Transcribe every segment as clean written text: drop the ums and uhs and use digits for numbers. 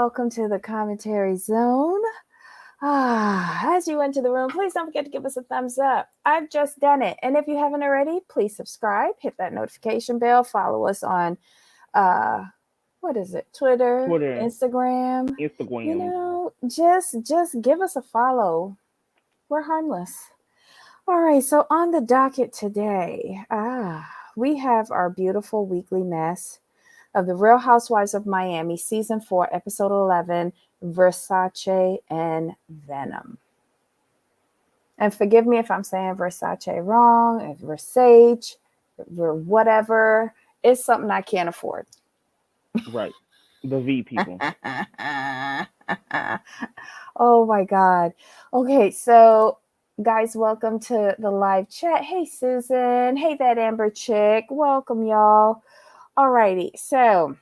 welcome to the commentary zone. As you enter the room, please don't forget to give us a thumbs up. I've just done it. And if you haven't already, please subscribe, hit that notification bell, follow us on what is it? Twitter, Instagram. Just give us a follow. We're harmless. All right, so on the docket today, we have our beautiful weekly mess of the Real Housewives of Miami, Season 4, Episode 11, Versace and Venom. And forgive me if I'm saying Versace wrong, if Versace, or whatever. It's something I can't afford. Right. The V people. Oh my God. Okay, so guys, welcome to the live chat. Hey, Susan. Hey, that Amber chick. Welcome, y'all. Alrighty, so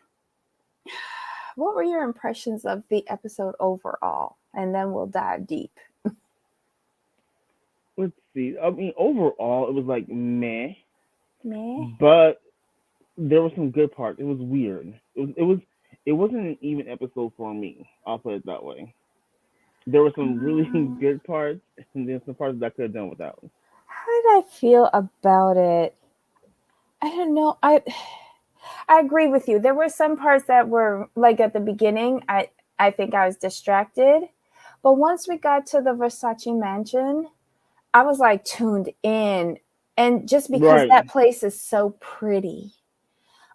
what were your impressions of the episode overall? And then we'll dive deep. Let's see. I mean, overall, it was like meh. Meh. But there were some good parts. It was weird. It wasn't an even episode for me. I'll put it that way. There were some really good parts, and then some parts that I could have done without. How did I feel about it? I don't know. I agree with you. There were some parts that were like at the beginning. I think I was distracted, but once we got to the Versace mansion, I was like tuned in, and just because that place is so pretty.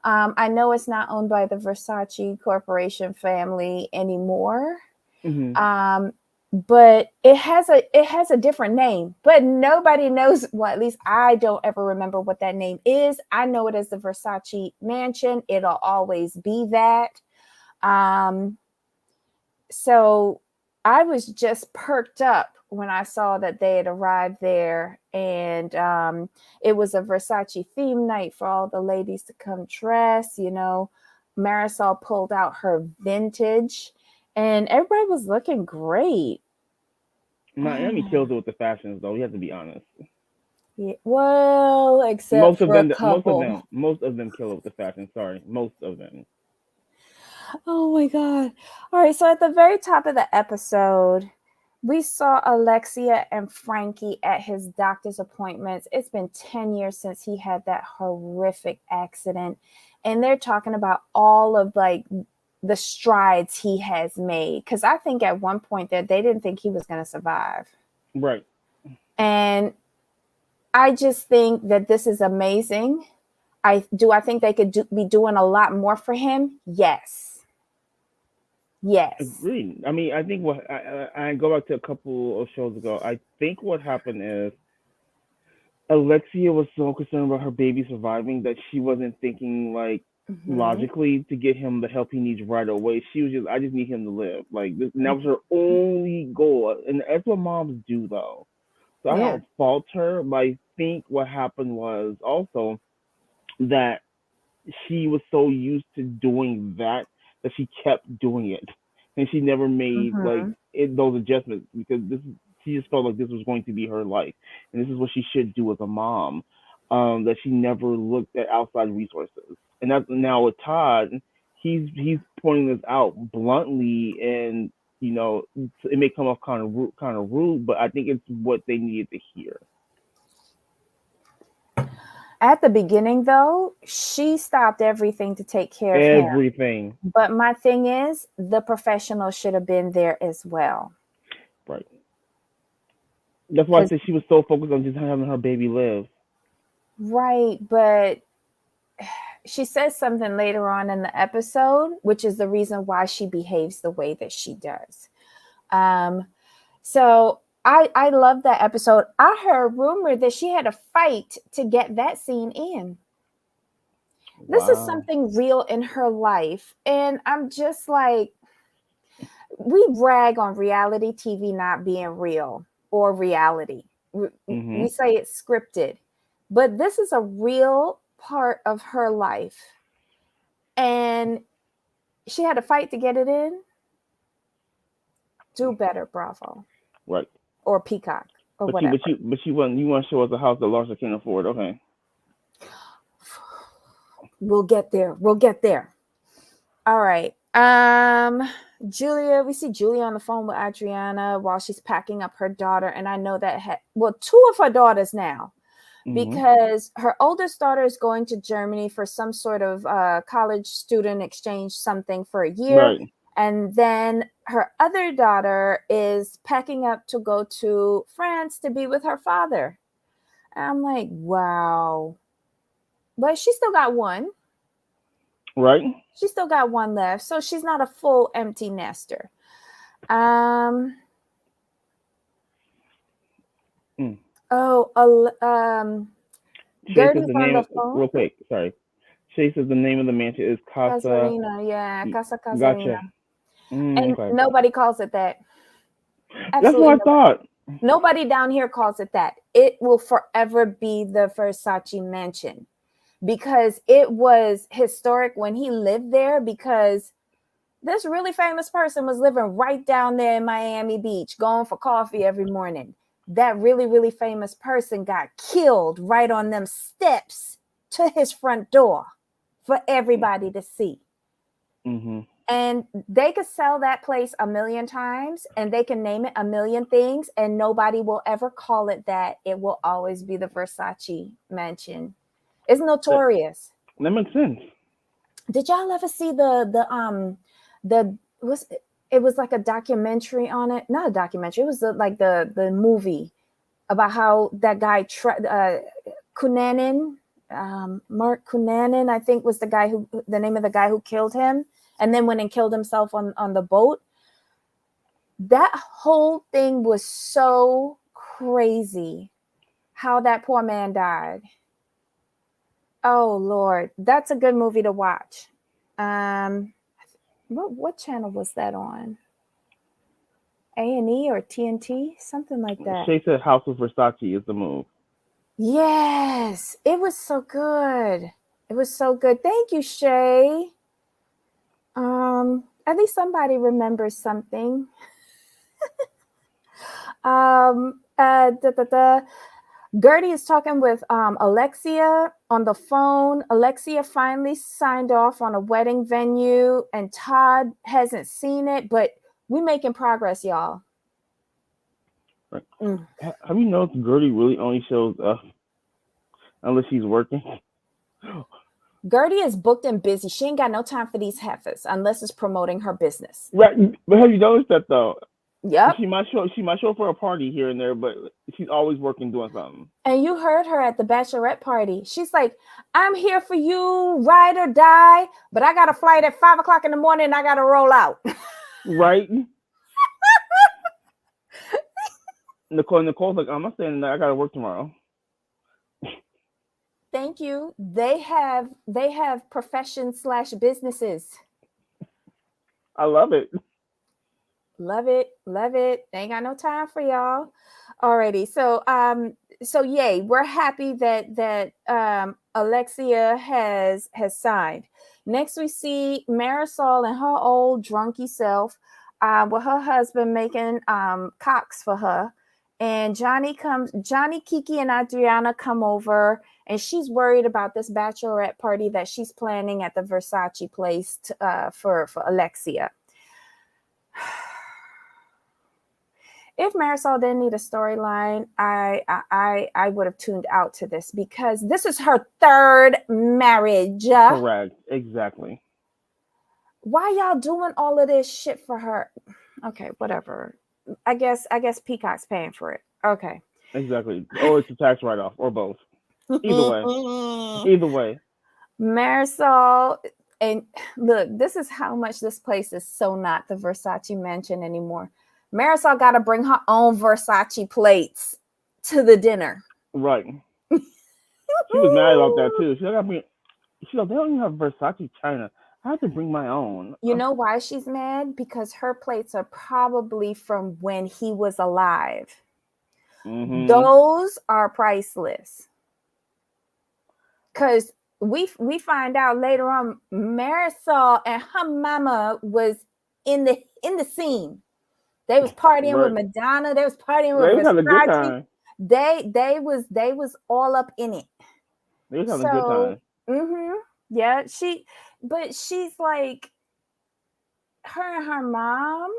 I know it's not owned by the Versace Corporation family anymore. Mm-hmm. But it has a different name, but nobody knows. Well, at least I don't ever remember what that name is. I know it as the Versace mansion. It'll always be that. So I was just perked up when I saw that they had arrived there, and it was a Versace theme night for all the ladies to come dress. You know, Marisol pulled out her vintage, and everybody was looking great. Miami kills it with the fashions, though. We have to be honest. Yeah, well, except for a couple. Most of them kill it with the fashion. Sorry, most of them. Oh my God! All right, so at the very top of the episode, we saw Alexia and Frankie at his doctor's appointments. It's been 10 years since he had that horrific accident, and they're talking about all of like the strides he has made, because I think at one point that they didn't think he was going to survive. Right. And I just think that this is amazing. I think they could be doing a lot more for him. Yes. Agreed. I mean, I think what I go back to a couple of shows ago. I think what happened is Alexia was so concerned about her baby surviving that she wasn't thinking like logically to get him the help he needs right away. She was just, I just need him to live. Like this, and that was her only goal. And that's what moms do, though. So I don't fault her, but I think what happened was also that she was so used to doing that she kept doing it, and she never made those adjustments because she just felt like this was going to be her life, and this is what she should do as a mom. That she never looked at outside resources, and that's now with Todd. He's pointing this out bluntly, and you know it may come off kind of rude, but I think it's what they needed to hear. At the beginning, though, she stopped everything to take care of him. Everything. But my thing is, the professional should have been there as well. Right. That's why I said she was so focused on just having her baby live. Right, but she says something later on in the episode, which is the reason why she behaves the way that she does. So I love that episode. I heard rumor that she had a fight to get that scene in. Wow. This is something real in her life. And I'm just like, we brag on reality TV not being real or reality. We say it's scripted, but this is a real part of her life. And she had a fight to get it in. Do better, Bravo. Right. Or Peacock. Or whatever. You want to show us a house that Larsa can't afford. Okay. We'll get there. All right. Um, Julia, we see Julia on the phone with Adriana while she's packing up her daughter, and I know that two of her daughters now, Mm-hmm. because her oldest daughter is going to Germany for some sort of college student exchange, something for a year, Right. and then her other daughter is packing up to go to France to be with her father. And I'm like, wow, but she still got one. Right. She still got one left, so she's not a full empty nester. Um. Mm. Oh, Shay says Gertie's the on name. the phone. Real quick. Sorry. Shay says the name of the mansion is Casa. Casarina, yeah, Casa Gotcha. Casarina, and Okay. nobody calls it that. That's Absolutely what I nobody. thought. Nobody down here calls it that. It will forever be the Versace mansion because it was historic when he lived there. Because this really famous person was living right down there in Miami Beach, going for coffee every morning. That really, really famous person got killed right on them steps to his front door for everybody to see. Mm-hmm. And they could sell that place a million times and they can name it a million things, and nobody will ever call it that. It will always be the Versace mansion. It's That notorious. that makes sense. Did y'all ever see the was it was like a documentary on it? Not a documentary. It was like the movie about how that guy Cunanan, Mark Cunanan, I think was the name of the guy who killed him, and then went and killed himself on the boat. That whole thing was so crazy. How that poor man died. Oh Lord, that's a good movie to watch. Um, what channel was that on? A&E or TNT, something like that. Shay said House of Versace is the move. Yes, it was so good. It was so good. Thank you, Shay. At least somebody remembers something. Da, da, da. Gertie is talking with Alexia on the phone. Alexia finally signed off on a wedding venue, and Todd hasn't seen it, but we making progress, y'all. Right. Mm. Have you noticed Gertie really only shows up unless she's working? Gertie is booked and busy. She ain't got no time for these heifers unless it's promoting her business. Right. But have you noticed that though? Yep. She might show up for a party here and there, but she's always working doing something. And you heard her at the bachelorette party. She's like, I'm here for you, ride or die, but I got a flight at 5 o'clock in the morning and I got to roll out. Right. Nicole's like, I'm not saying that I gotta work tomorrow. Thank you. They have profession/businesses. I love it. Love it, love it. Ain't got no time for y'all. Alrighty. So yay, we're happy that Alexia has signed. Next we see Marisol and her old drunky self with her husband making cocks for her. And Johnny, Kiki, and Adriana come over, and she's worried about this bachelorette party that she's planning at the Versace place for Alexia. If Marisol didn't need a storyline, I would have tuned out to this because this is her third marriage. Correct. Exactly. Why y'all doing all of this shit for her? Okay, whatever. I guess Peacock's paying for it. Okay. Exactly. Or it's a tax write off, or both. Either way. Either way. Marisol, and look, this is how much this place is so not the Versace mansion anymore. Marisol got to bring her own Versace plates to the dinner. Right. She was mad about that too. She's like, they don't even have Versace China. I have to bring my own. You know why she's mad? Because her plates are probably from when he was alive. Mm-hmm. Those are priceless. Because we find out later on, Marisol and her mama was in the scene. They was partying with Right. Madonna. They was partying They with was having a good Versace. time. They was all up in it. They was having a good So, time. yeah, but she's like, her and her mom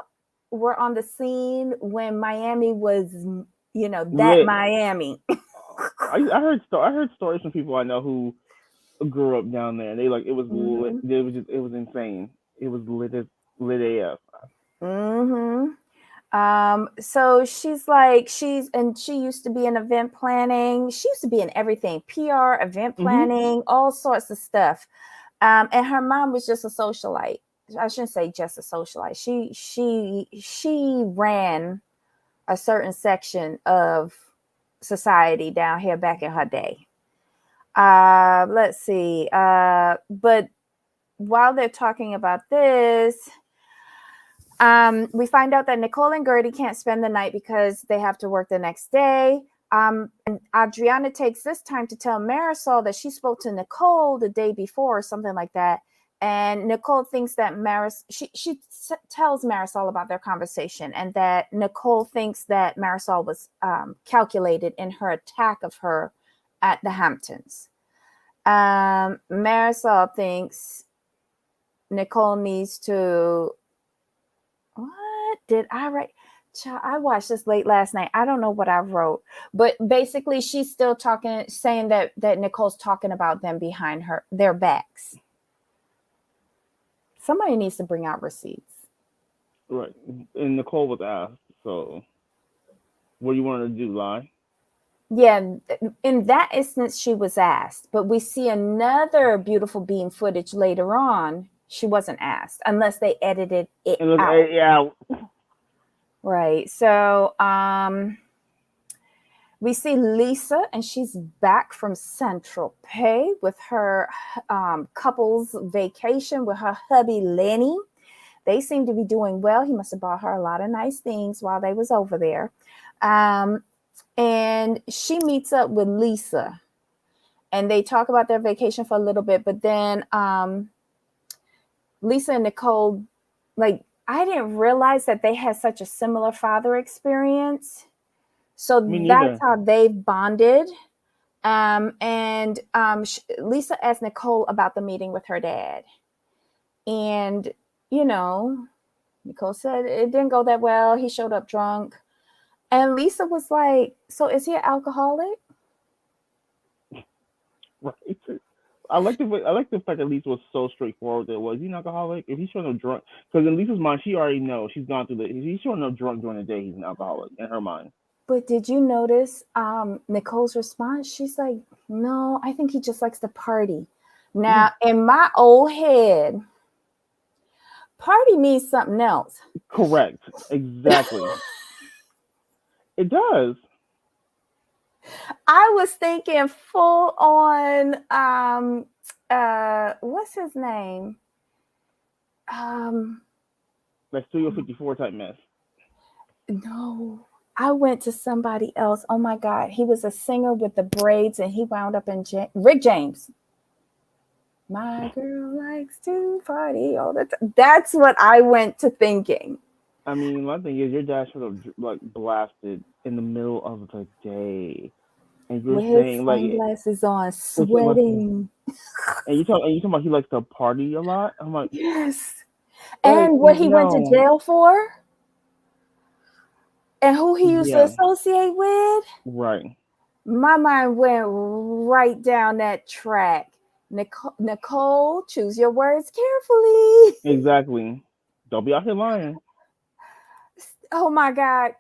were on the scene when Miami was, that Lit. Miami. I heard stories from people I know who grew up down there. They like it was lit. Hmm. It was insane. It was lit AF. Hmm. So she's like, she used to be in event planning. She used to be in everything, PR, event Mhm. planning, all sorts of stuff. And her mom was just a socialite. I shouldn't say just a socialite. She ran a certain section of society down here back in her day. Let's see. But while they're talking about this, we find out that Nicole and Gertie can't spend the night because they have to work the next day. And Adriana takes this time to tell Marisol that she spoke to Nicole the day before or something like that. And Nicole thinks that she tells Marisol about their conversation and that Nicole thinks that Marisol was calculated in her attack of her at the Hamptons. Marisol thinks Nicole needs to. What did I write? Child, I watched this late last night. I don't know what I wrote, but basically, she's still talking, saying that Nicole's talking about them behind their backs. Somebody needs to bring out receipts. Right. And Nicole was asked, so what do you want her to do? Lie? Yeah, in that instance, she was asked, but we see another beautiful beam footage later on. She wasn't asked unless they edited it And look, out. yeah, Right. So, we see Lisa, and she's back from Central Pay with her couple's vacation with her hubby Lenny. They seem to be doing well. He must have bought her a lot of nice things while they was over there. Um, and she meets up with Lisa, and they talk about their vacation for a little bit. But then Lisa and Nicole, like, I didn't realize that they had such a similar father experience. So me that's neither. how they've bonded. And Lisa asked Nicole about the meeting with her dad. And, you know, Nicole said it didn't go that well. He showed up drunk. And Lisa was like, so is he an alcoholic? Right. I like the fact that Lisa was so straightforward. That was he an alcoholic? If he's showing up drunk, because in Lisa's mind, she already knows she's gone through the. If he's showing up drunk during the day, he's an alcoholic in her mind. But did you notice Nicole's response? She's like, no, I think he just likes to party. Yeah, Now, in my old head, party means something else. correct. Exactly. It does. I was thinking full on what's his name? Um Like Studio 54 type mess. no. I went to somebody else. Oh my god, he was a singer with the braids and he wound up in Rick James. My girl likes to party all the time. That's what I went to thinking. I mean, my thing is, your dad should have like blasted in the middle of the day, and you're With his saying like sunglasses on, with sunglasses, sweating. and you talking about he likes to party a lot. I'm Yes. like And what he went to no, jail for and who he used to yeah, associate with. right, My mind went right down that track. Nicole, choose your words carefully. exactly. Don't be out here lying. Oh my God.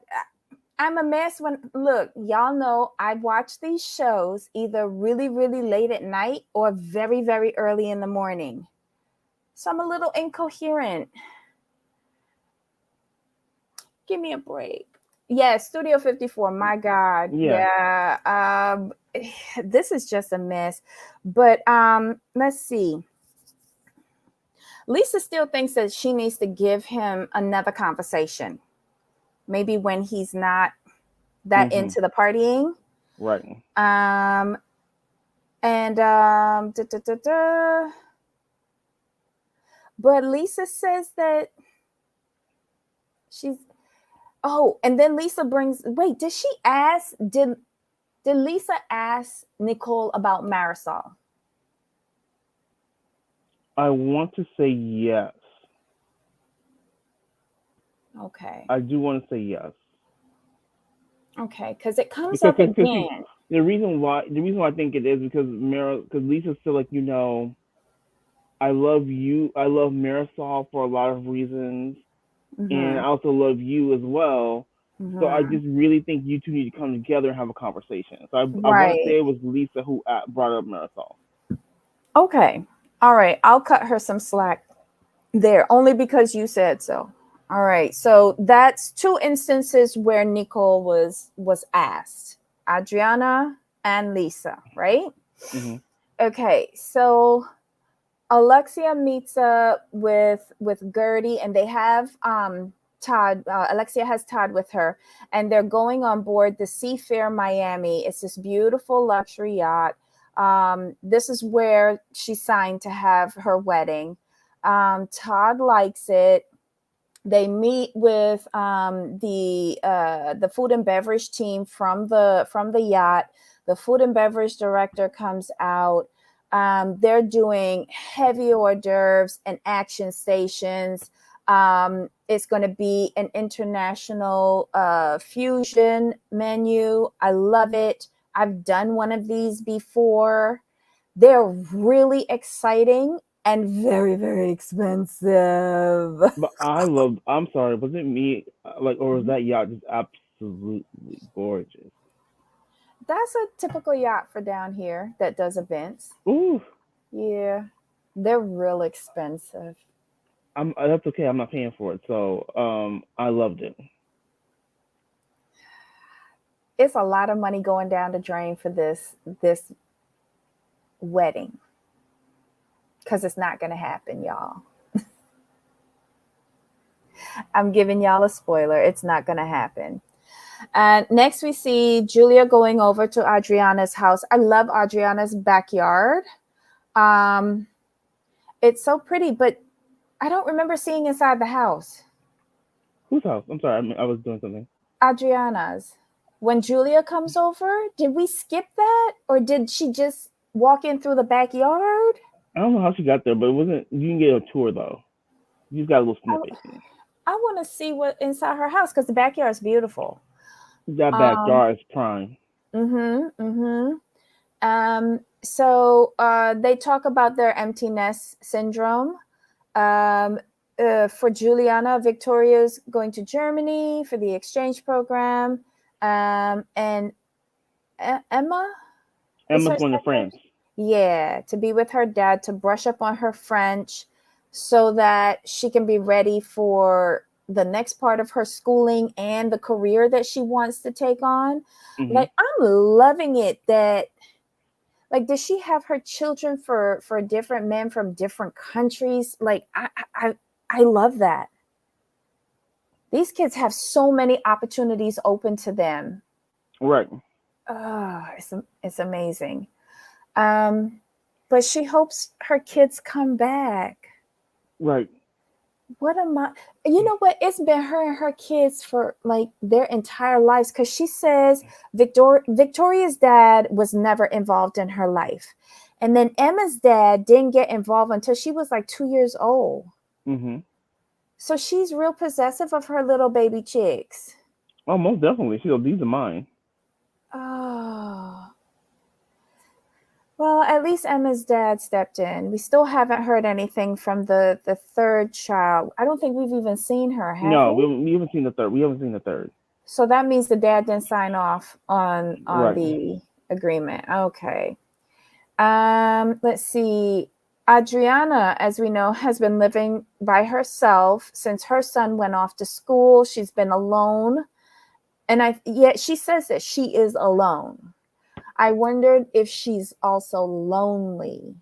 I'm a mess when, look, y'all know I watch these shows either really, really late at night or very, very early in the morning. So I'm a little incoherent. Give me a break. Yeah, Studio 54. My God. Yeah. Yeah. This is just a mess. But let's see. Lisa still thinks that she needs to give him another conversation. Maybe when he's not that Mhm. into the partying. Right. Um, and but Lisa says that she's and then Lisa brings wait, did Lisa ask Nicole about Marisol? I want to say yes. Okay. I do want to say yes Okay, because it comes because up see, again. the reason why I think it is because Lisa's still like I love you. I love Marisol for a lot of reasons, and I Mm-hmm. also love you as well. So I Mm-hmm. just really think you two need to come together and have a conversation. So I want to say Right. it was Lisa who brought up Marisol. Okay. All right. I'll cut her some slack there only because you said so. All right. So that's two instances where Nicole was asked. Adriana and Lisa, right? Hmm. Okay. So Alexia meets up with Gertie, and they have Todd. Alexia has Todd with her, and they're going on board the Seafair Miami. It's this beautiful luxury yacht. This is where she signed to have her wedding. Todd likes it. They meet with the food and beverage team from the yacht. The food and beverage director comes out. They're doing heavy hors d'oeuvres and action stations. It's going to be an international fusion menu. I love it. I've done one of these before. They're really exciting and very, very expensive. But I loved. I'm sorry, was it me? Or was that yacht just absolutely gorgeous? That's a typical yacht for down here that does events. Ooh, Yeah, they're real expensive. that's okay. I'm not paying for it, so I loved it. It's a lot of money going down the drain for this wedding because it's not going to happen, y'all. I'm giving y'all a spoiler. It's not going to happen. And next, we see Julia going over to Adriana's house. I love Adriana's backyard. Um, it's so pretty, but I don't remember seeing inside the house. Whose house? I'm sorry, I was doing something. Adriana's. When Julia comes over, did we skip that? Or did she just walk in through the backyard? I don't know how she got there, but it wasn't. You can get a tour though. You just got a little I, snippet. I want to see what inside her house because the backyard is beautiful. That Um, backyard is prime. mm-hmm, mm-hmm. So they talk about their empty nest syndrome. Um, for Juliana, Victoria's going to Germany for the exchange program. And Emma is Emma's her going to second. France. Yeah, to be with her dad, to brush up on her French so that she can be ready for the next part of her schooling and the career that she wants to take on. Hmm. Like, I'm loving it that, like, does she have her children for different men from different countries? Like, I love that. These kids have so many opportunities open to them. Right. It's amazing. Um, but she hopes her kids come back. Right. What am I? You know what? It's been her and her kids for like their entire lives because she says Victoria's dad was never involved in her life. And then Emma's dad didn't get involved until she was like 2 years old. Hmm. So she's real possessive of her little baby chicks. Oh, most definitely. She goes, these are mine. Oh, well, at least Emma's dad stepped in. We still haven't heard anything from the third child. I don't think we've even seen her, have No, we? we haven't seen the third. We haven't seen the third. So that means the dad didn't sign off on Right. the agreement. Okay. Let's see. Adriana, as we know, has been living by herself since her son went off to school. She's been alone. And yet she says that she is alone. I wondered if she's also lonely.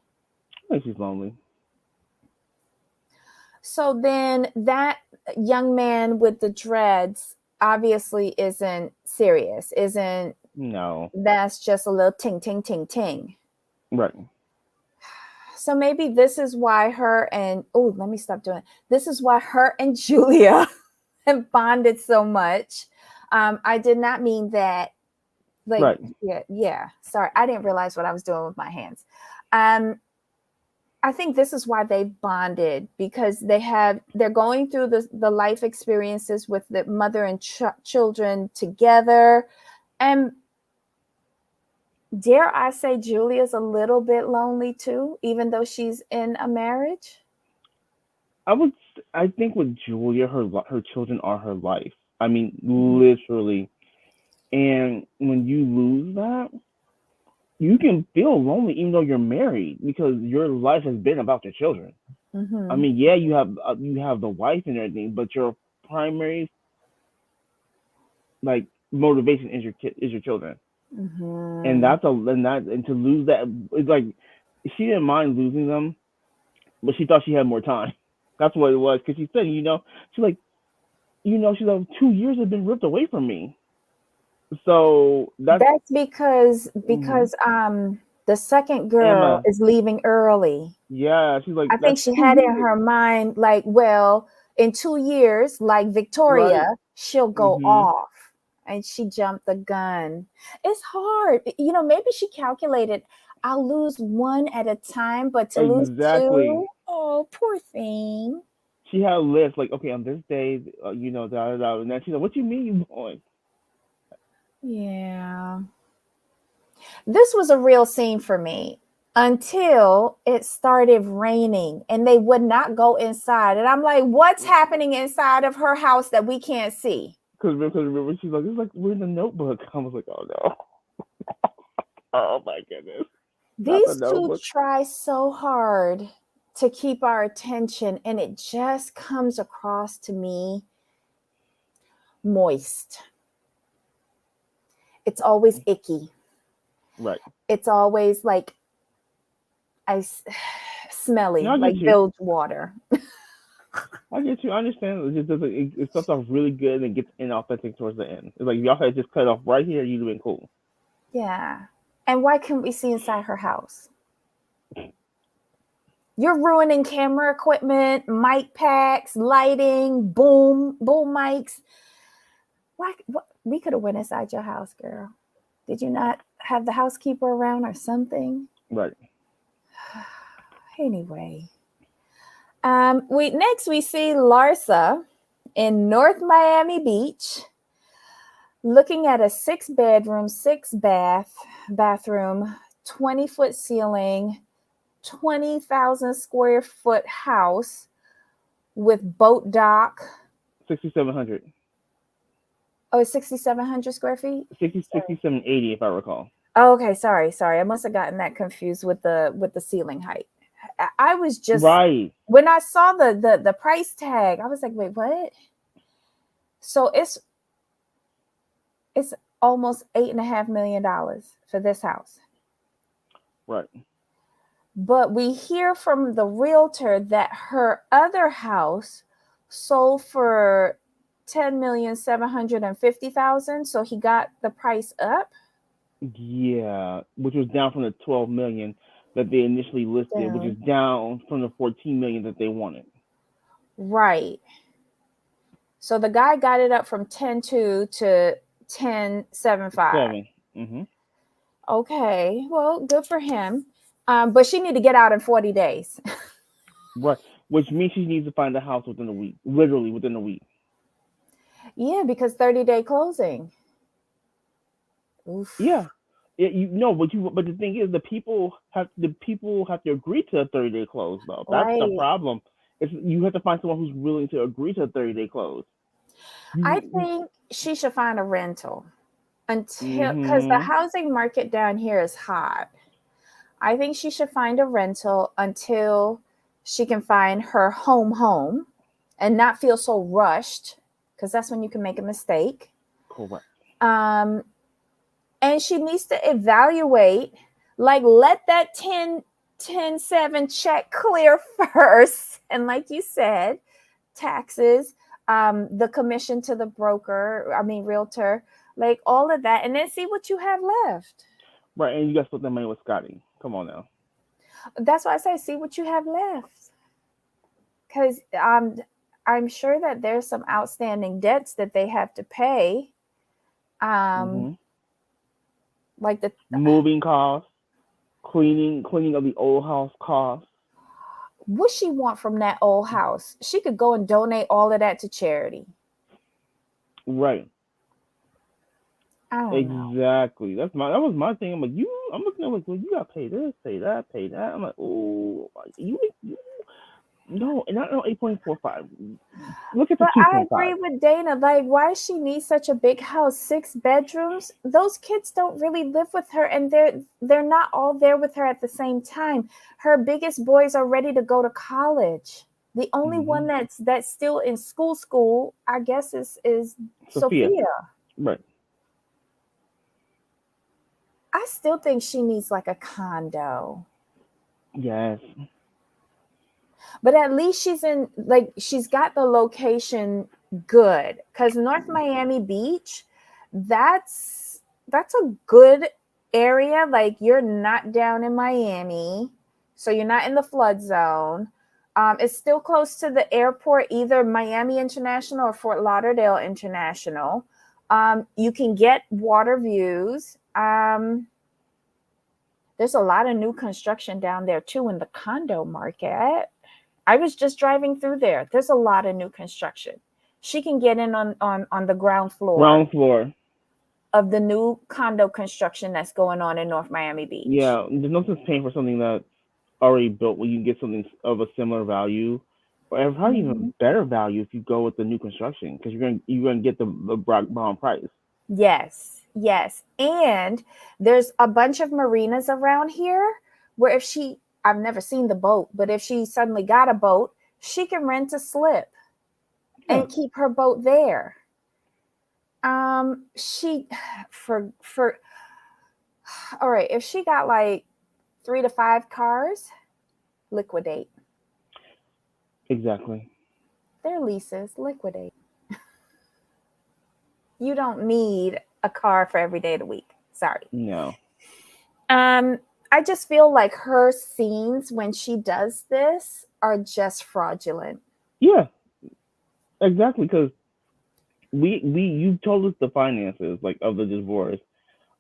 I think she's lonely. So then that young man with the dreads obviously isn't serious, isn't No. that's just a little ting ting ting ting. Right. So maybe this is why her and oh, let me stop doing it. This is why her and Julia have bonded so much. I did not mean that. Like, Right. yeah, yeah. Sorry, I didn't realize what I was doing with my hands. Um, I think this is why they've bonded, because they're going through the life experiences with the mother and children together. And dare I say, Julia's a little bit lonely too, even though she's in a marriage. I would. I think with Julia, her children are her life. I mean, Mhm. literally. And when you lose that, you can feel lonely even though you're married because your life has been about your children. I Mhm. mean, yeah, you have the wife and everything, but your primary like motivation is your children, and Mhm. to lose that, it's like she didn't mind losing them, but she thought she had more time. That's what it was because she said, she's like, she's like 2 years have been ripped away from me. So that's That's because mhm. the second girl Emma. is leaving early. Yeah, she's like I think that's she two had in years, her mind, like, well, in 2 years, like Victoria, right? she'll go Mhm. off. And she jumped the gun. It's hard. Maybe she calculated, I'll lose one at a time, but to lose two, Exactly. oh, poor thing. She had a list like, okay, on this day, da da da, and then she's like, "What you mean you going?" Yeah. This was a real scene for me until it started raining and they would not go inside. And I'm like, what's happening inside of her house that we can't see? Because remember, she's like, "It's like we're in the Notebook." I was like, "Oh no, oh my goodness, not the These two Notebook." try so hard to keep our attention, and it just comes across to me moist. It's always icky. Right. It's always like I No, smelly, I get like you. bilge water. I get you. I understand. It just doesn't. It starts off really good and it gets inauthentic towards the end. It's like if y'all had just cut it off right here, you'd have been cool. Yeah. And why couldn't we see inside her house? You're ruining camera equipment, mic packs, lighting, boom mics. Why? What, we could have went inside your house, girl. Did you not have the housekeeper around or something? Right. Anyway, we see Larsa in North Miami Beach, looking at a 6 bedroom, bathroom, 20-foot ceiling, 20,000 square foot house with boat dock. 6700. Oh, it's 6,700 square feet. 6780 if I recall. Oh, okay, sorry. I must have gotten that confused with the ceiling height. I was just, Right. when I saw the price tag, I was like, wait, what? So it's almost $8.5 million for this house. Right. But we hear from the realtor that her other house sold for 10,750,000. So he got the price up. Yeah, which was down from the 12 million that they initially listed, which is Down. down from the 14 million that they wanted. Right. So the guy got it up from 10.2 to 10.75. 7. Mhm. Okay, well, good for him. But she need to get out in 40 days. Right. Which means she needs to find a house within a week, literally within a week. Yeah, because 30-day closing. Oof. Yeah. But the thing is, the people have to agree to a 30-day close though. That's the Right. problem. It's you have to find someone who's willing to agree to a 30-day close. I You, think she should find a rental until, because the mhm. housing market down here is hot. I think she should find a rental until she can find her home and not feel so rushed, because that's when you can make a mistake. Correct. Um, and she needs to evaluate, like, let that 10 7 check clear first. And like you said, taxes, the commission to the realtor, like all of that, and then see what you have left. Right, and you got to split that money with Scotty. Come on now. That's why I say, see what you have left. Because I'm sure that there's some outstanding debts that they have to pay. Um, Mhm. like the Moving costs, cleaning of the old house costs. What she want from that old house? She could go and donate all of that to charity. Right. I don't know. Exactly. That was my thing. I'm like, I'm looking at like, well, you gotta pay this, pay that, pay that. I'm like, oh, you no, and not no 8.45. Look at the But I 2.5. agree with Dana. Like, why she needs such a big house, 6 bedrooms? Those kids don't really live with her, and they're not all there with her at the same time. Her biggest boys are ready to go to college. The only Mm-hmm. one that's still in school, I guess, is Sophia. Sophia. Right. I still think she needs like a condo. Yes. But at least she's got the location good, because North Miami Beach, that's a good area. Like, you're not down in Miami, so you're not in the flood zone. It's still close to the airport, either Miami International or Fort Lauderdale International. You can get water views. There's a lot of new construction down there too in the condo market. I was just driving through there. There's a lot of new construction. She can get in on the ground floor Ground floor. of the new condo construction that's going on in North Miami Beach. Yeah. There's no sense paying for something that's already built when you can get something of a similar value, or probably Mhm. even better value if you go with the new construction because you're gonna get the bottom price. Yes, yes. And there's a bunch of marinas around here where I've never seen the boat, but if she suddenly got a boat, she can rent a slip Yeah. and keep her boat there. She for all right, if she got like 3 to 5 cars, liquidate. Exactly. Their leases, liquidate. You don't need a car for every day of the week. Sorry. No. Um, I just feel like her scenes when she does this are just fraudulent. Yeah. Exactly. Because we you told us the finances like of the divorce.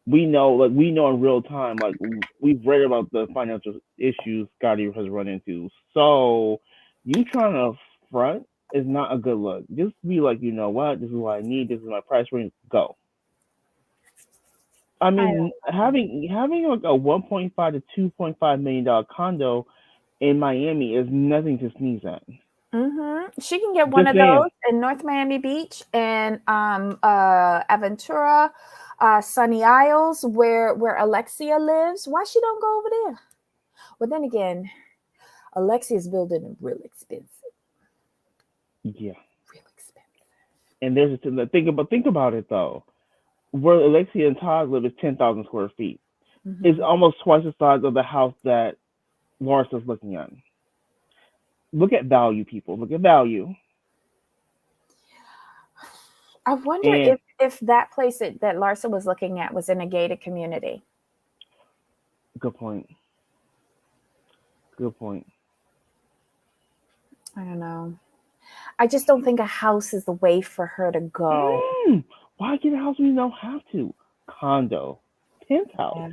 We know in real time, like we've read about the financial issues Scotty has run into. So you trying to front is not a good look. Just be like, you know what, this is what I need, this is my price range, go. I I mean, don't know. having like a 1.5 to 2.5 million dollar condo in Miami is nothing to sneeze at. She can get one Just of saying. those in North Miami Beach and Aventura, Sunny Isles, where Alexia lives. Why she don't go over there? But then again, Alexia's building real expensive. Yeah. Real expensive. And there's a think about it though. Where Alexia and Todd live is 10,000 square feet. It's Mm-hmm. almost twice the size of the house that Lawrence is looking at. Look at value, people. Look at value. I wonder And if that place that Larsa was looking at was in a gated community. good point. Good point. I don't know. I just don't think a house is the way for her to go. Why get a house when you don't have to? Condo, penthouse. Yeah.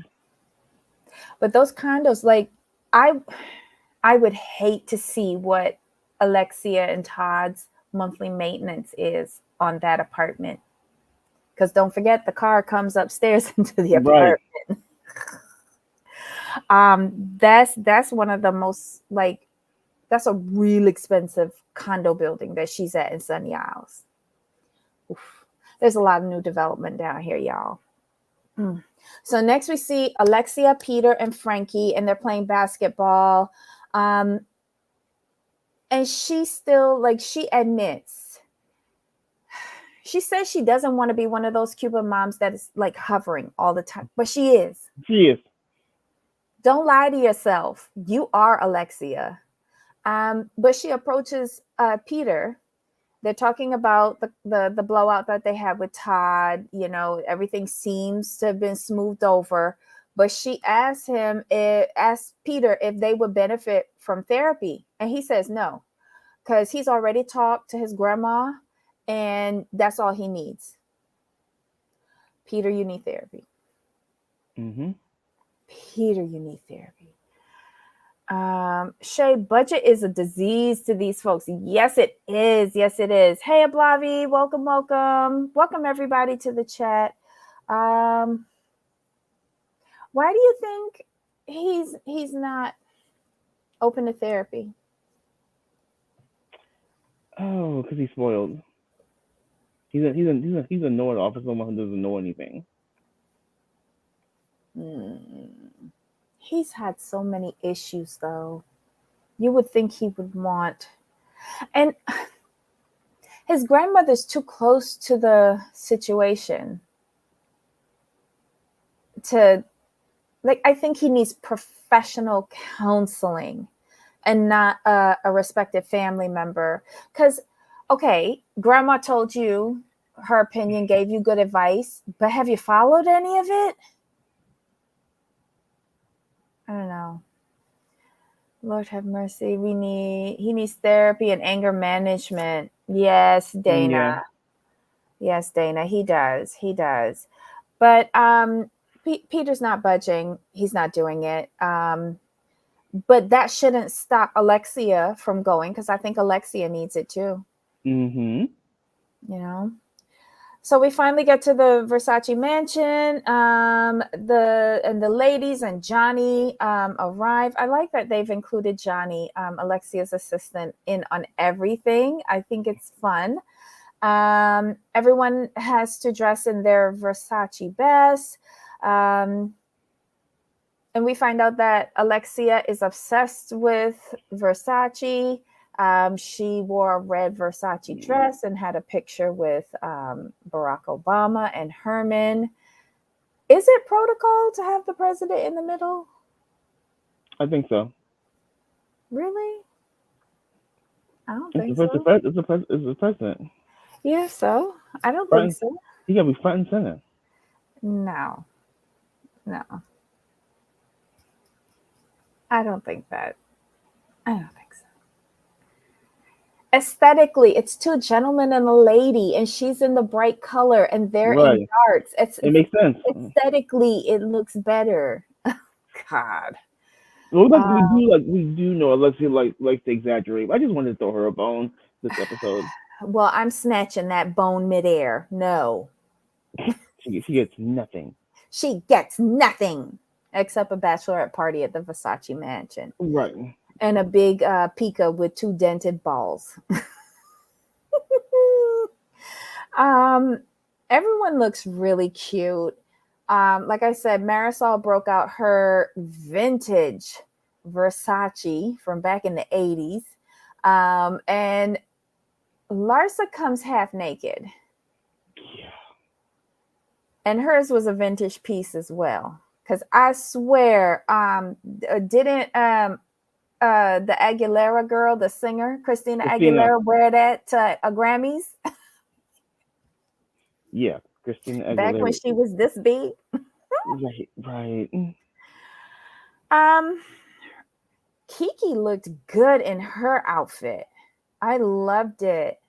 But those condos, like, I I would hate to see what Alexia and Todd's monthly maintenance is on that apartment. Because don't forget, the car comes upstairs into the Right. apartment. That's one of the most, like, that's a real expensive condo building that she's at in Sunny Isles. Oof. There's a lot of new development down here, y'all. Mm. So next we see Alexia, Peter, and Frankie, and they're playing basketball. Um, and she still, like, she admits, she says she doesn't want to be one of those Cuban moms that is like hovering all the time, but she is. She is. Don't lie to yourself. You are Alexia. But she approaches Peter. They're talking about the blowout that they had with Todd. You know, everything seems to have been smoothed over. But she asked Peter if they would benefit from therapy. And he says no, because he's already talked to his grandma and that's all he needs. Peter, you need therapy. Mm-hmm. Peter, you need therapy. Shay, budget is a disease to these folks. Yes, it is. Yes, it is. Hey, Ablavi, welcome, welcome. Welcome everybody to the chat. Um, why do you think he's not open to therapy? Oh, because he's spoiled. He's a know-it-all for someone who doesn't know anything. He's had so many issues though. You would think he would want, and his grandmother's too close to the situation to, like, I think he needs professional counseling and not a respected family member. Because, okay, grandma told you her opinion, gave you good advice, but have you followed any of it? I don't know. Lord have mercy. He needs therapy and anger management. Yes, Yeah. Dana. Yes, Dana. He does. He does. But Peter's not budging. He's not doing it. But that shouldn't stop Alexia from going, because I think Alexia needs it too. Mm-hmm. You know. So we finally get to the Versace mansion. The ladies and Johnny arrive. I like that they've included Johnny, Alexia's assistant, in on everything. I think it's fun. Everyone has to dress in their Versace best. And we find out that Alexia is obsessed with Versace. She wore a red Versace dress and had a picture with Barack Obama and Herman. Is it protocol to have the president in the middle? I think so. Really? I don't It's think the so. it's the president. Yeah, so I don't think Front, so. he gotta be front and center. No, no, I don't think that. I don't think so. Aesthetically, it's two gentlemen and a lady, and she's in the bright color, and they're in Right. darts. It makes sense. Aesthetically, it looks better. God. Well, Uh, we do know Alexia likes to exaggerate. I just wanted to throw her a bone this episode. well, I'm snatching that bone midair. No, She gets nothing. she gets nothing except a bachelorette party at the Versace mansion Right. and a big Pika with two dented balls. um, Everyone looks really cute. Like I said, Marisol broke out her vintage Versace from back in the 80s. And Larsa comes half naked. Yeah. And hers was a vintage piece as well. Because I swear, didn't the Aguilera girl, the singer, Christina Christina. Aguilera, wear that to a Grammys Yeah. Christina back when Aguilera. she was this big? Right. Right. Um, Kiki looked good in her outfit. I loved it.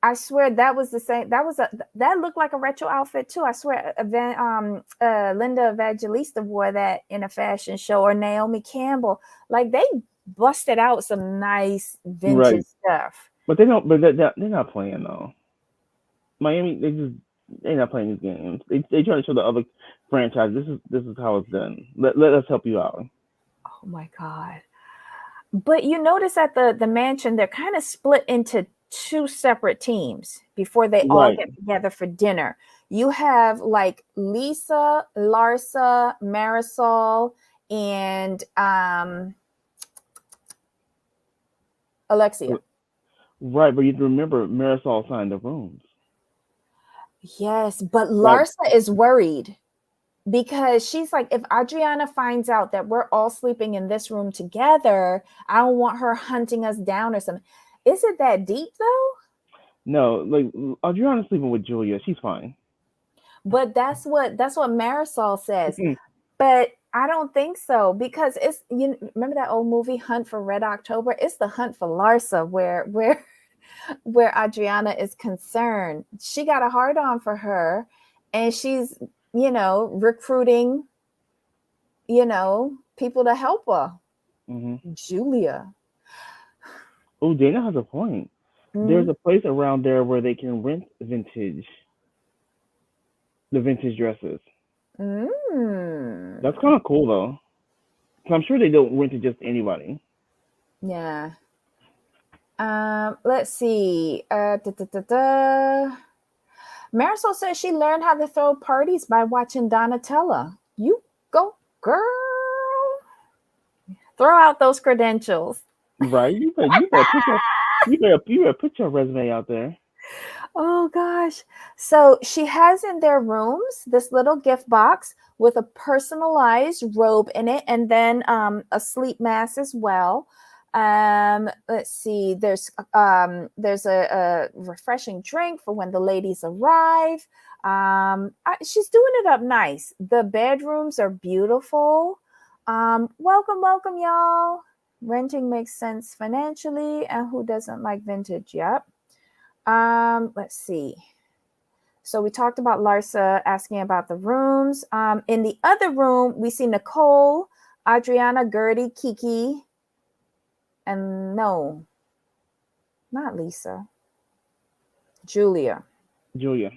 I swear that was the same. That looked like a retro outfit too. I swear, Linda Evangelista wore that in a fashion show, or Naomi Campbell. Like, they busted out some nice vintage Right. stuff. But they don't. But they're not playing though. Miami. They're not playing these games. They try to show the other franchise. This is how it's done. Let us help you out. Oh my God. But you notice at the mansion, they're kind of split into two separate teams before they all Right. get together for dinner. You have like Lisa, Larsa, Marisol, and Alexia. Right. But you have to remember, Marisol signed the rooms. Yes, but That Larsa is worried because she's like, if Adriana finds out that we're all sleeping in this room together, I don't want her hunting us down or something. Is it that deep though? no, like Adriana's sleeping with Julia. She's fine. But that's what Marisol says. But I don't think so, because it's, you remember that old movie Hunt for Red October? It's the hunt for Larsa where Adriana is concerned. She got a hard on for her, and she's, recruiting, people to help her. Mm-hmm. Julia. Oh, Dana has a point. There's Mm. a place around there where they can rent the vintage dresses. Mm. That's kind of cool though. So I'm sure they don't rent to just anybody. Yeah. Let's see. Marisol says she learned how to throw parties by watching Donatella. You go, girl. Throw out those credentials. Right? You better put your resume out there. Oh gosh. So she has in their rooms this little gift box with a personalized robe in it and then a sleep mask as well. Let's see, there's a refreshing drink for when the ladies arrive. She's doing it up nice. The bedrooms are beautiful. Welcome, welcome, y'all. Renting makes sense financially, and who doesn't like vintage? Yep. Let's see. So we talked about Larsa asking about the rooms. In the other room, we see Nicole, Adriana, Gertie, Kiki, and no, not Lisa. Julia. Julia.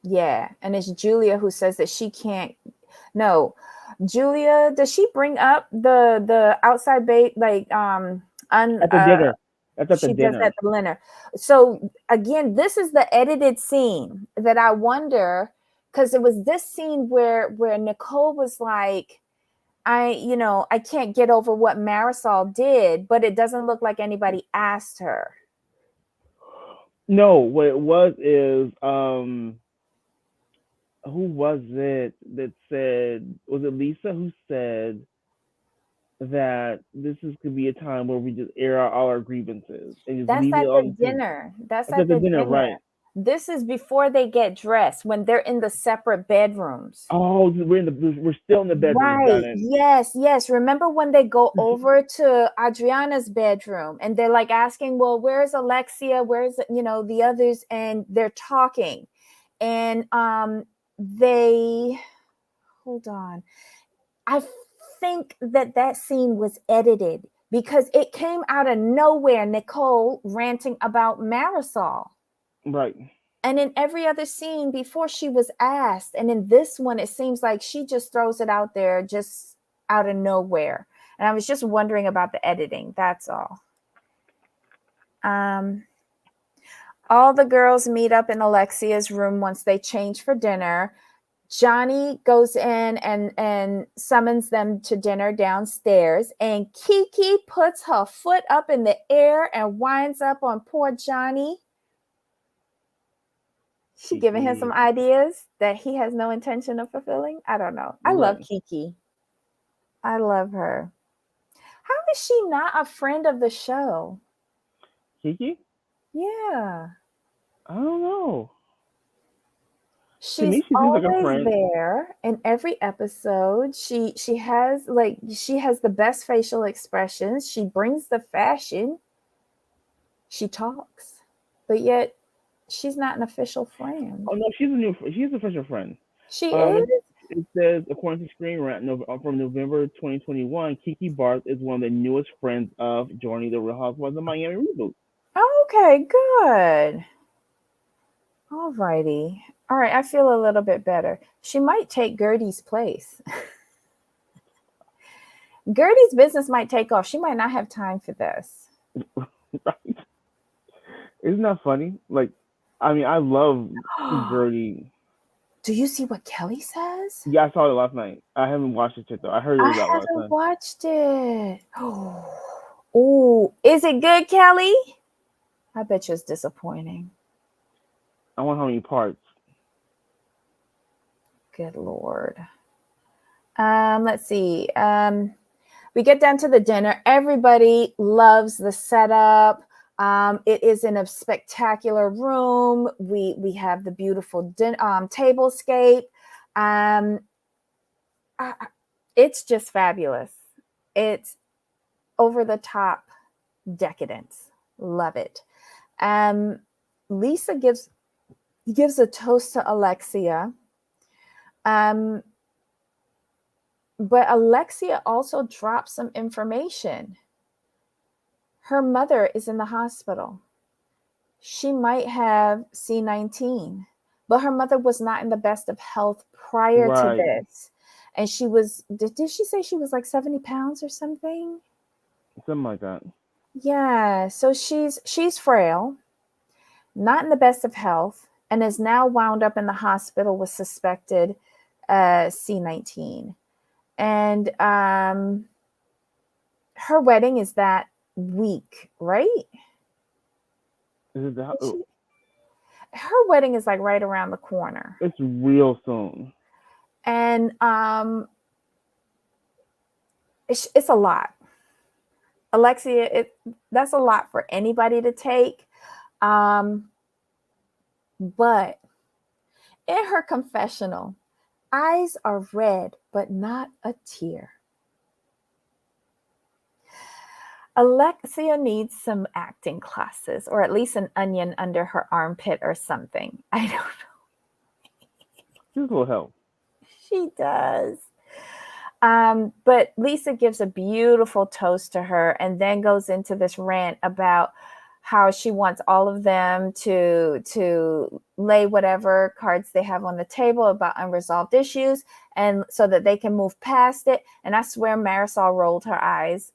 Yeah, and it's Julia who says that she can't. No, Julia. Does she bring up the outside bait like At the dinner. That's at the she does dinner. that to Leonard. So again, this is the edited scene that I wonder because it was this scene where Nicole was like, I can't get over what Marisol did, but it doesn't look like anybody asked her. No, what it was is who was it that said, was it Lisa who said that this is could be a time where we just air out all our grievances and just That's leave it at on the the dinner. That's That's at at the the dinner, dinner. right? This is before they get dressed when they're in the separate bedrooms. Oh, we're still in the bedrooms. Got Right. it. Yes, yes. Remember when they go over to Adriana's bedroom and they're like asking, well, where's Alexia? Where's, the others? And they're talking. And they, hold on. I think that scene was edited because it came out of nowhere. Nicole ranting about Marisol. Right. And in every other scene before she was asked, and in this one, it seems like she just throws it out there just out of nowhere. And I was just wondering about the editing. That's all. All the girls meet up in Alexia's room once they change for dinner. Johnny goes in and summons them to dinner downstairs. And Kiki puts her foot up in the air and winds up on poor Johnny. She giving him some Kiki. ideas that he has no intention of fulfilling. I don't know. I love Right. Kiki. I love her. How is she not a friend of the show? Kiki? Yeah. I don't know. To She's me, she seems like a always friend. there in every episode. She has the best facial expressions. She brings the fashion. She talks. But yet she's not an official friend. Oh no, she's a official friend. She Um, is? it, it says according to Screen Rant, from November 2021, Kiki Barth is one of the newest friends of joining the Real Housewives of Miami reboot. Okay, good. All righty. All right, I feel a little bit better. She might take Gertie's place. Gertie's business might take off. She might not have time for this. Right? Isn't that funny? Like, I mean, I love Gertie. Do you see what Kelly says? Yeah, I saw it last night. I haven't watched it yet though. I heard it I was out last haven't night. watched it. Oh, is it good, Kelly? I bet you it's disappointing. I wonder how many parts. Good Lord. Let's see. We get down to the dinner. Everybody loves the setup. It is in a spectacular room. We have the beautiful tablescape. Um, it's just fabulous. It's over the top decadence. Love it. Lisa gives a toast to Alexia. But Alexia also dropped some information. Her mother is in the hospital. She might have C19, but her mother was not in the best of health prior to Right. this. And she was, did she say she was like 70 pounds or something? Something like that. Yeah, so she's frail, not in the best of health, and is now wound up in the hospital with suspected C19. And her wedding is that week, right? Is it the? She, her wedding is like right around the corner. It's real soon. And it's a lot. Alexia, that's a lot for anybody to take. Um, but in her confessional, eyes are red, but not a tear. Alexia needs some acting classes, or at least an onion under her armpit or something. I don't know. This will help. She does. But Lisa gives a beautiful toast to her and then goes into this rant about how she wants all of them to lay whatever cards they have on the table about unresolved issues, and so that they can move past it. And I swear Marisol rolled her eyes.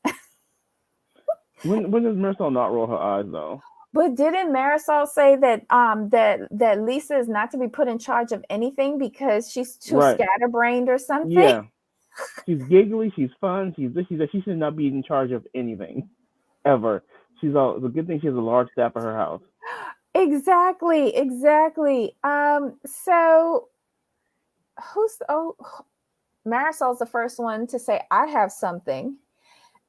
When does Marisol not roll her eyes though? But didn't Marisol say that that Lisa is not to be put in charge of anything because she's too Right. scatterbrained or something? Yeah. She's giggly. She's fun. She's this. She's that. She should not be in charge of anything ever. She's all. The good thing she has a large staff at her house. Exactly, exactly. So Marisol's the first one to say, I have something.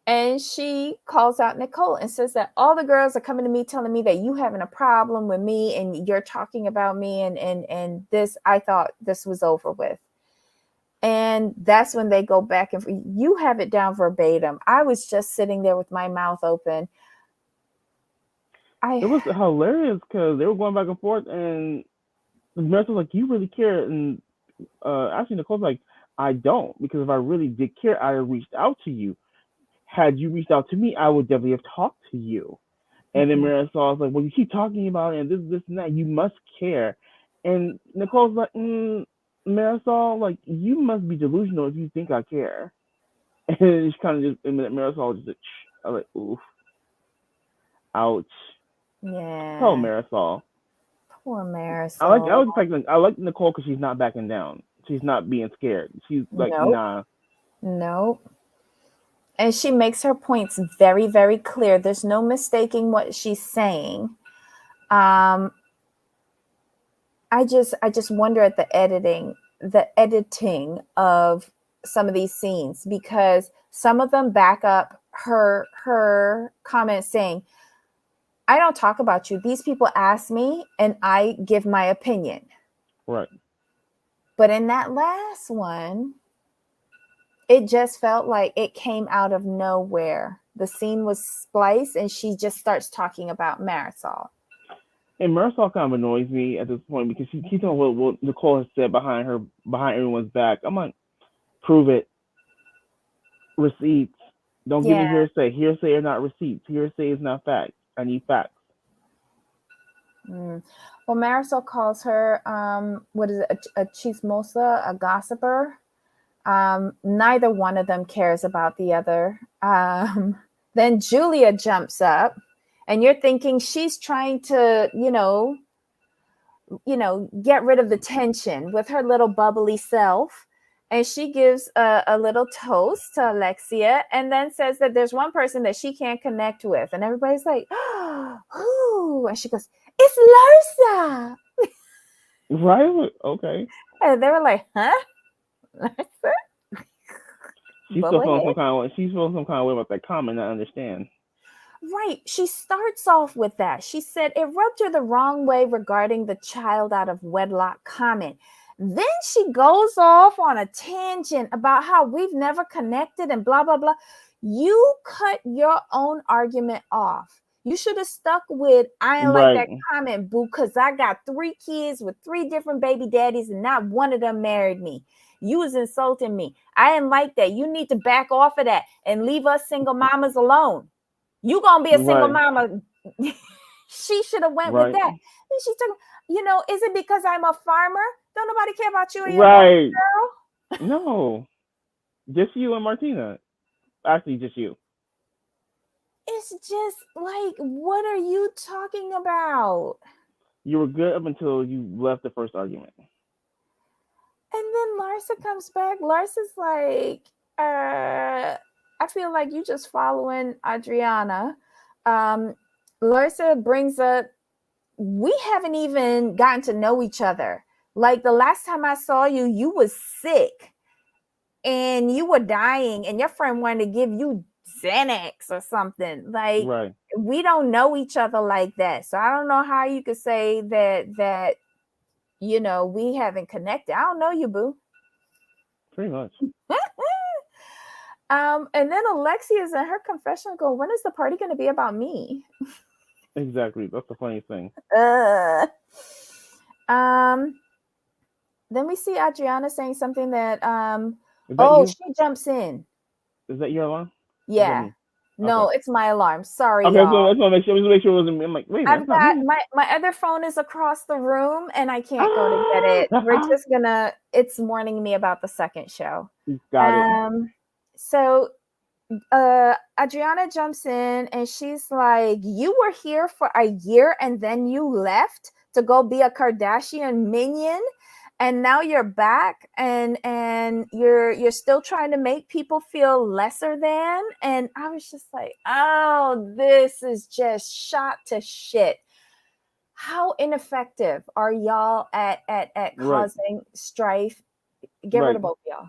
And she calls out Nicole and says that all the girls are coming to me telling me that you having a problem with me and you're talking about me and this, I thought this was over with. And that's when they go back and you have it down verbatim. I was just sitting there with my mouth open. It was hilarious because they were going back and forth, and Marisol was like, "You really care," and actually Nicole's like, "I don't, because if I really did care, I would have reached out to you. Had you reached out to me, I would definitely have talked to you." And then Marisol was like, "Well, you keep talking about it and this, and that. You must care." And Nicole's like, "Marisol, like you must be delusional if you think I care." And she kind of just, and Marisol just, like, I was like, "Oof, ouch." Oh, Yeah. Marisol. Poor I Marisol. was expecting. I like Nicole because she's not backing down. She's not being scared. She's like, Nope. nah. Nope. And she makes her points very, very clear. There's no mistaking what she's saying. Um, I just wonder at the editing of some of these scenes, because some of them back up her comments saying, I don't talk about you. These people ask me and I give my opinion. Right. But in that last one, it just felt like it came out of nowhere. The scene was spliced and she just starts talking about Marisol. And Marisol kind of annoys me at this point because she keeps on what Nicole has said behind everyone's back. I'm like, prove it. Receipts. Don't give Yeah. me hearsay. Hearsay are not receipts. Hearsay is not facts. I need facts. Mm. Well, Marisol calls her, what is it, a chismosa, a gossiper. Neither one of them cares about the other. Then Julia jumps up, and you're thinking she's trying to, get rid of the tension with her little bubbly self. And she gives a little toast to Alexia and then says that there's one person that she can't connect with. And everybody's like, oh, and she goes, it's Larsa. Right? Okay. And they were like, huh? Larsa? She's Bubble still feeling some head. kind of way. She's feeling some kind of way about that comment. I understand. Right. She starts off with that. She said it rubbed her the wrong way regarding the child out of wedlock comment. Then she goes off on a tangent about how we've never connected and blah, blah, blah. You cut your own argument off. You should have stuck with, I ain't like that Right. comment, boo, because I got 3 kids with 3 different baby daddies and not one of them married me. You was insulting me. I didn't like that. You need to back off of that and leave us single mamas alone. You gonna be a single Right. mama. She should have went with Right. that. And she took, is it because I'm a farmer? Don't nobody care about you and your baby Right. girl? No. Just you and Martina. Actually, just you. It's just like, what are you talking about? You were good up until you left the first argument. And then Larsa comes back. Larsa's like, I feel like you just following Adriana. Larsa brings up, we haven't even gotten to know each other. Like the last time I saw you, you was sick and you were dying, and your friend wanted to give you Xanax or something. Like Right. we don't know each other like that. So I don't know how you could say that we haven't connected. I don't know you, boo. Pretty much. And then Alexia is in her confessional going, when is the party going to be about me? Exactly. That's the funniest thing. Uh, um, then we see Adriana saying something that, Is that you? she jumps in. Is that your alarm? Or is that Yeah. me? Okay. No, it's my alarm. Sorry, Okay, so y'all. let's make sure. Let's make sure it wasn't me. I'm like, wait a minute, I've it's not got me. my other phone is across the room and I can't go to get it. We're just it's warning me about the second show. Got it. So Adriana jumps in and she's like, you were here for a year and then you left to go be a Kardashian minion, and now you're back and you're still trying to make people feel lesser than. And I was just like, oh, this is just shot to shit. How ineffective are y'all at Right. causing strife? Get rid Right. of both of y'all.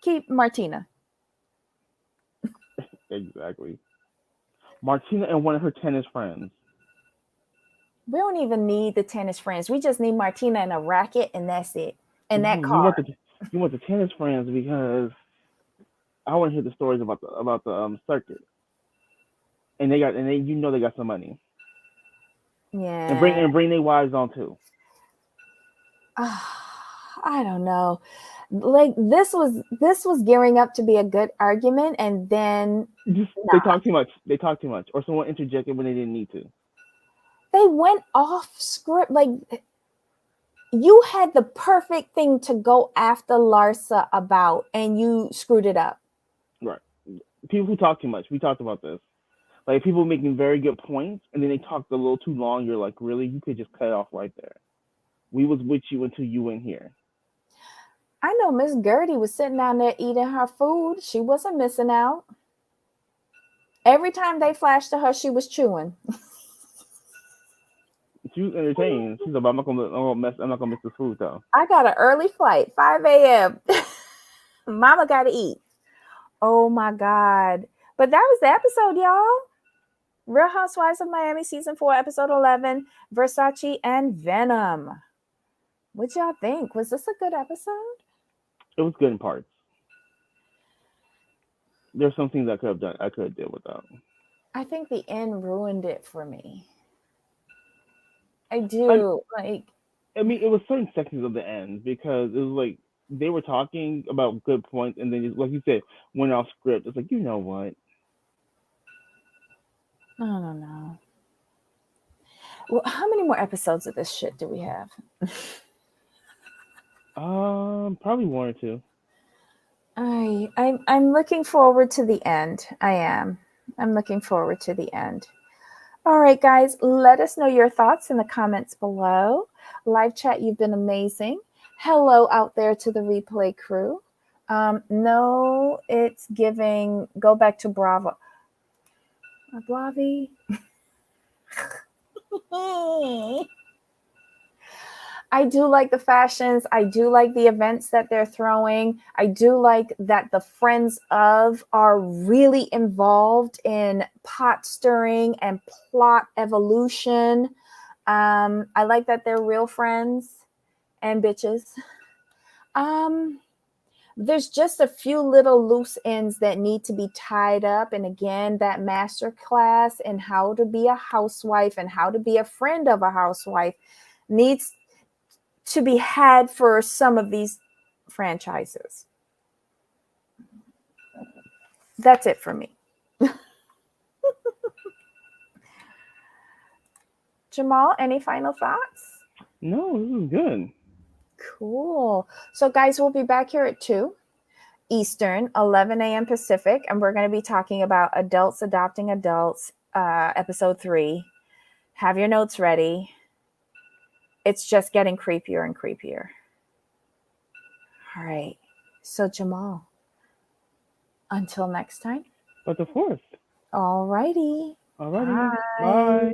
Keep Martina. Exactly. Martina and one of her tennis friends. We don't even need the tennis friends. We just need Martina and a racket, and that's it. And that No, car. you want the tennis friends because I want to hear the stories about the circuit. And they got some money. Yeah. And bring their wives on too. I don't know. Like this was gearing up to be a good argument, and then They nah. talk too much. They talk too much, or someone interjected when they didn't need to. They went off script. Like you had the perfect thing to go after Larsa about, and you screwed it up. Right. People who talk too much. We talked about this. Like people making very good points, and then they talked a little too long. You're like, really? You could just cut it off right there. We was with you until you went here. I know Miss Gertie was sitting down there eating her food. She wasn't missing out. Every time they flashed to her, she was chewing. She was entertained. She's like, I'm not gonna miss the food though. I got an early flight, 5 a.m. Mama got to eat. Oh my God. But that was the episode, y'all. Real Housewives of Miami season 4, episode 11, Versace and Venom. What y'all think? Was this a good episode? It was good in parts. There's some things I could have done. I could have did without. I think the end ruined it for me. I I, do. I mean, it was certain sections of the end because it was like they were talking about good points, and then like you said, went off script. It's like, you know what? I don't know. Well, how many more episodes of this shit do we have? Probably one or two. I'm looking forward to the end. I am. I'm looking forward to the end. All right, guys, let us know your thoughts in the comments below. Live chat, you've been amazing. Hello out there to the replay crew. No, it's giving. Go back to Bravo. Blavi. I do like the fashions. I do like the events that they're throwing. I do like that the friends of are really involved in pot stirring and plot evolution. I like that they're real friends and bitches. There's just a few little loose ends that need to be tied up. And again, that master class in how to be a housewife and how to be a friend of a housewife needs to be had for some of these franchises. That's it for me. Jamal, any final thoughts? No, this is good. Cool. So, guys, we'll be back here at 2 Eastern, 11 a.m. Pacific, and we're going to be talking about Adults Adopting Adults, episode 3. Have your notes ready. It's just getting creepier and creepier. All right. So, Jamal, until next time. But the fourth. All righty. Alrighty. Bye.